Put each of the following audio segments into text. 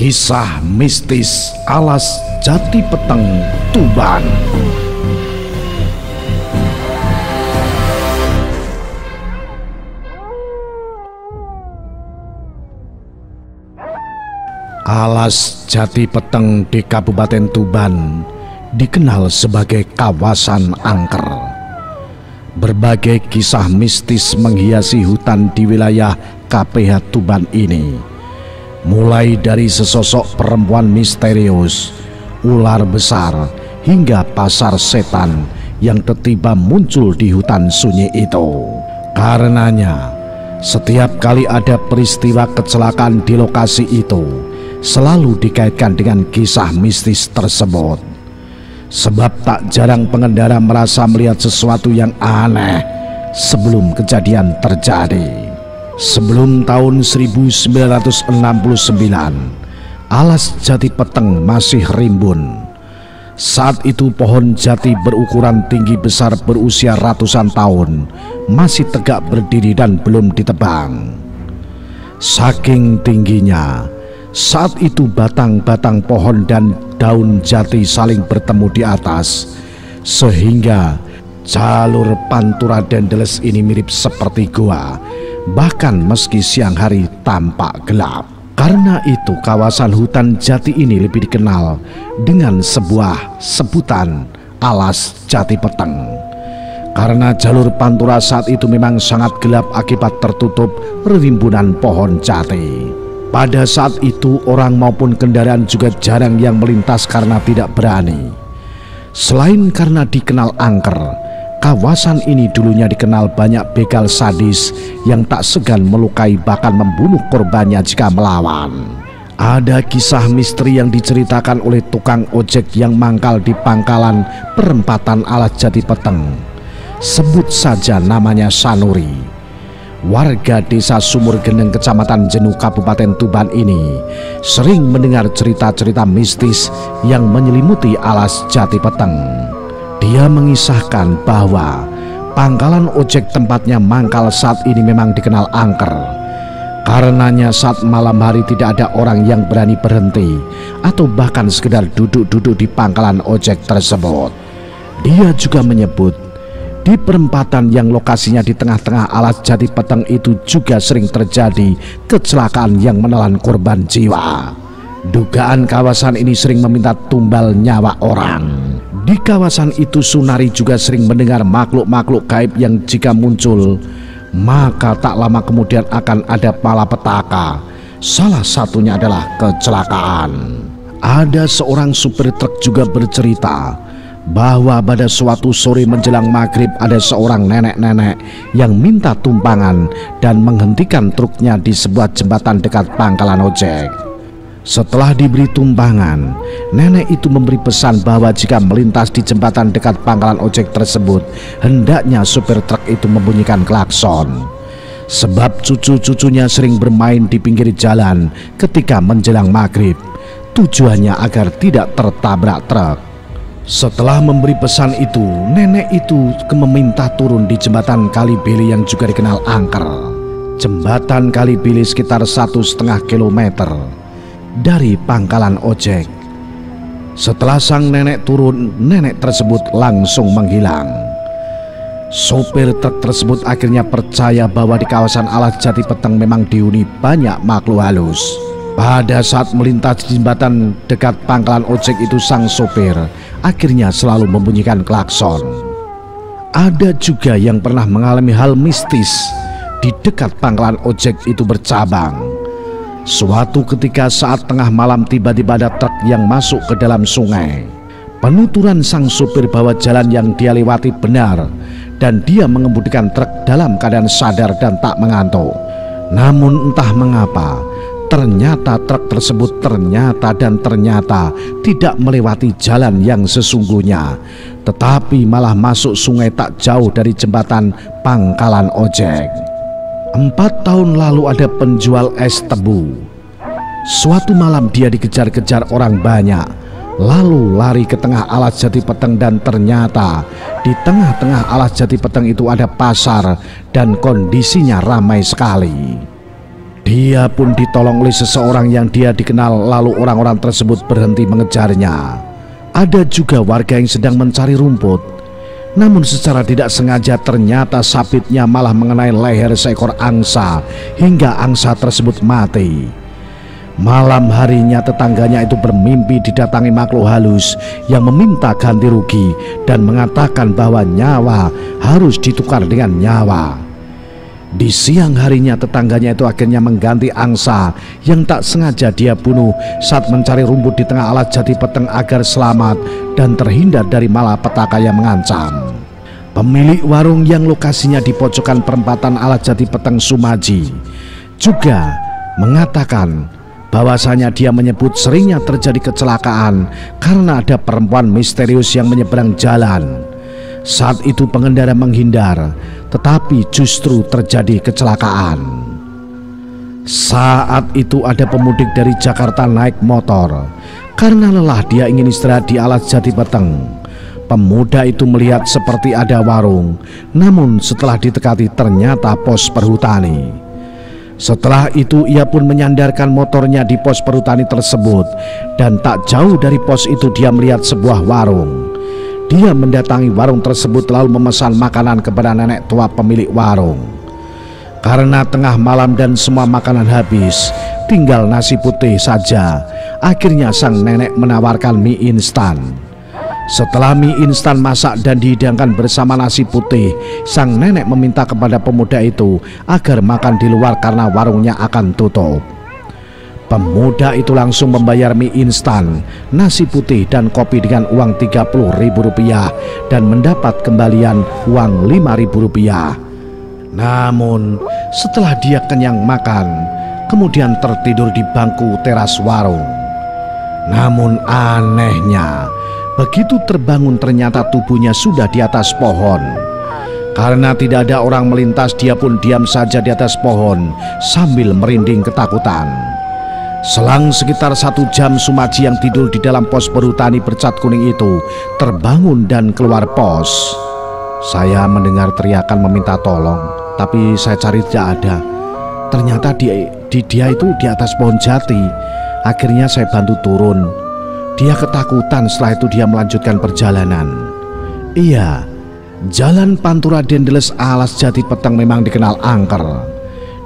Kisah mistis Alas Jati Peteng, Tuban. Alas Jati Peteng di Kabupaten Tuban dikenal sebagai kawasan angker. Berbagai kisah mistis menghiasi hutan di wilayah KPH Tuban ini. Mulai dari sesosok perempuan misterius, ular besar, hingga pasar setan yang tiba-tiba muncul di hutan sunyi itu. Karenanya, setiap kali ada peristiwa kecelakaan di lokasi itu, selalu dikaitkan dengan kisah mistis tersebut. Sebab tak jarang pengendara merasa melihat sesuatu yang aneh sebelum kejadian terjadi. Sebelum tahun 1969, Alas Jati Peteng masih rimbun. Saat itu pohon jati berukuran tinggi besar berusia ratusan tahun masih tegak berdiri dan belum ditebang. Saking tingginya, saat itu batang-batang pohon dan daun jati saling bertemu di atas, sehingga jalur Pantura Dendels ini mirip seperti gua. Bahkan meski siang hari tampak gelap. Karena itu kawasan hutan jati ini lebih dikenal dengan sebuah sebutan Alas Jati Peteng. Karena jalur Pantura saat itu memang sangat gelap akibat tertutup rimbunan pohon jati. Pada saat itu orang maupun kendaraan juga jarang yang melintas karena tidak berani. Selain karena dikenal angker, kawasan ini dulunya dikenal banyak begal sadis yang tak segan melukai bahkan membunuh korbannya jika melawan. Ada kisah misteri yang diceritakan oleh tukang ojek yang mangkal di pangkalan perempatan Alas Jati Peteng. Sebut saja namanya Sanuri. Warga desa Sumur Geneng, Kecamatan Jenuh, Kabupaten Tuban ini sering mendengar cerita-cerita mistis yang menyelimuti Alas Jati Peteng. Dia mengisahkan bahwa pangkalan ojek tempatnya mangkal saat ini memang dikenal angker. Karenanya saat malam hari tidak ada orang yang berani berhenti atau bahkan sekedar duduk-duduk di pangkalan ojek tersebut. Dia juga menyebut di perempatan yang lokasinya di tengah-tengah Alas Jati Peteng itu juga sering terjadi kecelakaan yang menelan korban jiwa. Dugaan kawasan ini sering meminta tumbal nyawa orang. Di kawasan itu Sunari juga sering mendengar makhluk-makhluk gaib yang jika muncul, maka tak lama kemudian akan ada malapetaka. Salah satunya adalah kecelakaan. Ada seorang supir truk juga bercerita bahwa pada suatu sore menjelang maghrib ada seorang nenek-nenek yang minta tumpangan dan menghentikan truknya di sebuah jembatan dekat pangkalan ojek. Setelah diberi tumpangan, nenek itu memberi pesan bahwa jika melintas di jembatan dekat pangkalan ojek tersebut, hendaknya supir truk itu membunyikan klakson. Sebab cucu-cucunya sering bermain di pinggir jalan ketika menjelang maghrib, tujuannya agar tidak tertabrak truk. Setelah memberi pesan itu, nenek itu meminta turun di jembatan Kalibili yang juga dikenal angker. Jembatan Kalibili sekitar 1,5 kilometer dari pangkalan ojek. Setelah sang nenek turun, nenek tersebut langsung menghilang. Sopir truk tersebut akhirnya percaya bahwa di kawasan Alas Jati Peteng memang dihuni banyak makhluk halus. Pada saat melintas jembatan dekat pangkalan ojek itu, sang sopir akhirnya selalu membunyikan klakson. Ada juga yang pernah mengalami hal mistis di dekat pangkalan ojek itu bercabang. Suatu ketika saat tengah malam tiba-tiba ada truk yang masuk ke dalam sungai. Penuturan sang supir bahwa jalan yang dia lewati benar dan dia mengemudikan truk dalam keadaan sadar dan tak mengantuk. Namun entah mengapa ternyata truk tersebut ternyata tidak melewati jalan yang sesungguhnya, tetapi malah masuk sungai tak jauh dari jembatan pangkalan ojek. 4 tahun lalu ada penjual es tebu. Suatu malam dia dikejar-kejar orang banyak, lalu lari ke tengah Alas Jati Peteng dan ternyata di tengah-tengah Alas Jati Peteng itu ada pasar dan kondisinya ramai sekali. Dia pun ditolong oleh seseorang yang dia dikenal, lalu orang-orang tersebut berhenti mengejarnya. Ada juga warga yang sedang mencari rumput, namun secara tidak sengaja ternyata sabitnya malah mengenai leher seekor angsa hingga angsa tersebut mati. Malam harinya tetangganya itu bermimpi didatangi makhluk halus yang meminta ganti rugi dan mengatakan bahwa nyawa harus ditukar dengan nyawa. Di siang harinya tetangganya itu akhirnya mengganti angsa yang tak sengaja dia bunuh saat mencari rumput di tengah alas jati peteng agar selamat dan terhindar dari malapetaka yang mengancam. Pemilik warung yang lokasinya di pojokan perempatan alas jati peteng Sumaji juga mengatakan bahwasanya dia menyebut seringnya terjadi kecelakaan karena ada perempuan misterius yang menyeberang jalan. Saat itu pengendara menghindar, tetapi justru terjadi kecelakaan. Saat itu ada pemudik dari Jakarta naik motor. Karena lelah dia ingin istirahat di alas jati peteng. Pemuda itu melihat seperti ada warung, namun setelah ditekati ternyata pos perhutani. Setelah itu ia pun menyandarkan motornya di pos perhutani tersebut, dan tak jauh dari pos itu dia melihat sebuah warung. Dia mendatangi warung tersebut lalu memesan makanan kepada nenek tua pemilik warung. Karena tengah malam dan semua makanan habis, tinggal nasi putih saja. Akhirnya sang nenek menawarkan mie instan. Setelah mie instan masak dan dihidangkan bersama nasi putih, sang nenek meminta kepada pemuda itu agar makan di luar karena warungnya akan tutup. Pemuda itu langsung membayar mie instan, nasi putih dan kopi dengan uang Rp30.000 dan mendapat kembalian uang Rp5.000. Namun setelah dia kenyang makan, kemudian tertidur di bangku teras warung. Namun anehnya, begitu terbangun ternyata tubuhnya sudah di atas pohon. Karena tidak ada orang melintas, dia pun diam saja di atas pohon sambil merinding ketakutan. Selang sekitar 1 jam, Sumaji yang tidur di dalam pos perhutani bercat kuning itu terbangun dan keluar pos. Saya mendengar teriakan meminta tolong, tapi saya cari tidak ada. Ternyata dia itu di atas pohon jati. Akhirnya saya bantu turun. Dia ketakutan, setelah itu dia melanjutkan perjalanan. Iya, jalan Pantura Dendeles alas jati peteng memang dikenal angker.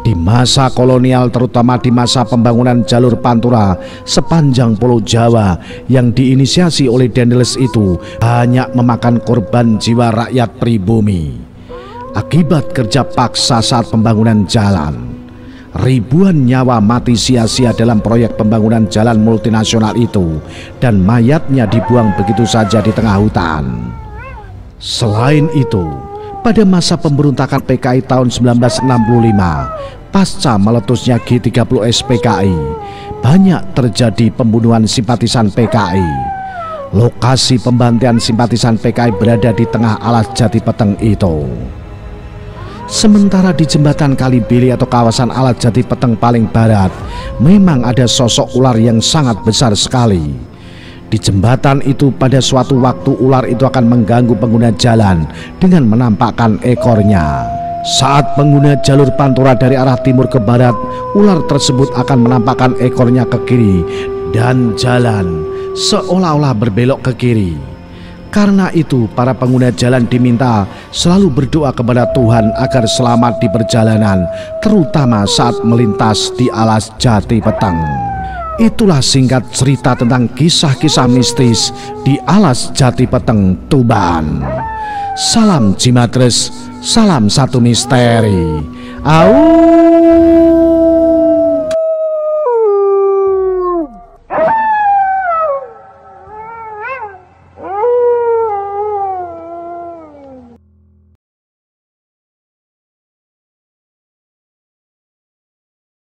Di masa kolonial, terutama di masa pembangunan jalur Pantura sepanjang Pulau Jawa yang diinisiasi oleh Dendeles itu banyak memakan korban jiwa rakyat pribumi. Akibat kerja paksa saat pembangunan jalan, ribuan nyawa mati sia-sia dalam proyek pembangunan jalan multinasional itu, dan mayatnya dibuang begitu saja di tengah hutan. Selain itu, pada masa pemberontakan PKI tahun 1965, pasca meletusnya G30S PKI, banyak terjadi pembunuhan simpatisan PKI. Lokasi pembantaian simpatisan PKI berada di tengah alas jati peteng itu. Sementara di jembatan Kalibili atau kawasan alas jati peteng paling barat, memang ada sosok ular yang sangat besar sekali. Di jembatan itu pada suatu waktu ular itu akan mengganggu pengguna jalan dengan menampakkan ekornya. Saat pengguna jalur Pantura dari arah timur ke barat, ular tersebut akan menampakkan ekornya ke kiri dan jalan seolah-olah berbelok ke kiri. Karena itu para pengguna jalan diminta selalu berdoa kepada Tuhan agar selamat di perjalanan, terutama saat melintas di alas jati peteng. Itulah singkat cerita tentang kisah-kisah mistis di alas jati peteng Tuban. Salam Jimatres, salam satu misteri. Au.